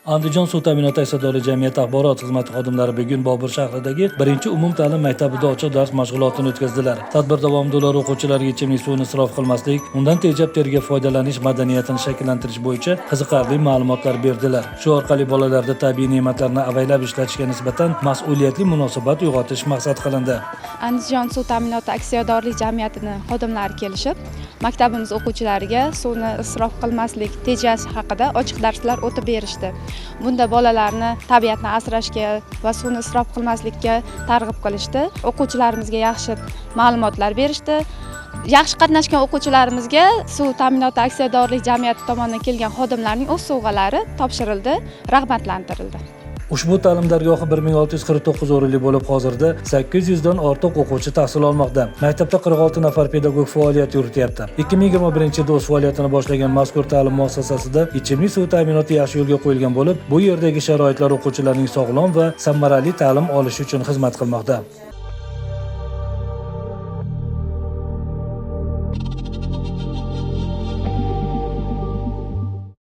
Andijon suv ta'minoti aksiyadorlik jamiyati axborot xizmati xodimlari bugun Bobur shahridagi 1-umumta'lim maktabida ochiq dars mashg'ulotini o'tkazdilar. Tadbir davomida ular o'quvchilarga ichimlik suvini isrof qilmaslik, undan tejab terga foydalanish madaniyatini shakllantirish bo'yicha qiziqarli ma'lumotlar berdilar. Shu orqali bolalarda tabiiy ne'matlarni avaylab ishlatishga nisbatan mas'uliyatli munosabat uyg'otish maqsad qilindi. Andijon suv ta'minoti aksiyadorlik jamiyatini xodimlari kelishib, maktabimiz o'quvchilariga suvni isrof qilmaslik, tejash haqida ochiq darslar o'tib berishdi. Bunda bolalarni tabiatni asrashga va suvni isrof qilmaslikka targ'ib qilishdi. O'quvchilarimizga yaxshi ma'lumotlar berishdi. Yaxshi qatnashgan o'quvchilarimizga suv ta'minoti aksiyadorlik jamiyati tomonidan kelgan xodimlarning o'z sovg'alari topshirildi, rag'batlantirildi. Ushbu ta'lim dargohi 1649 o'rinli bo'lib, hozirda 800 dan ortiq o'quvchi tahsil olmoqda. Maktabda 46 nafar pedagog faoliyat yurityapti. 2021-yilda o'z faoliyatini boshlagan mazkur ta'lim muassasasida ichimlik suvi ta'minoti yaxshi yo'lga qo'yilgan bo'lib, bu yerdagi sharoitlar o'quvchilarning sog'lom va samarali ta'lim olishi uchun xizmat qilmoqda.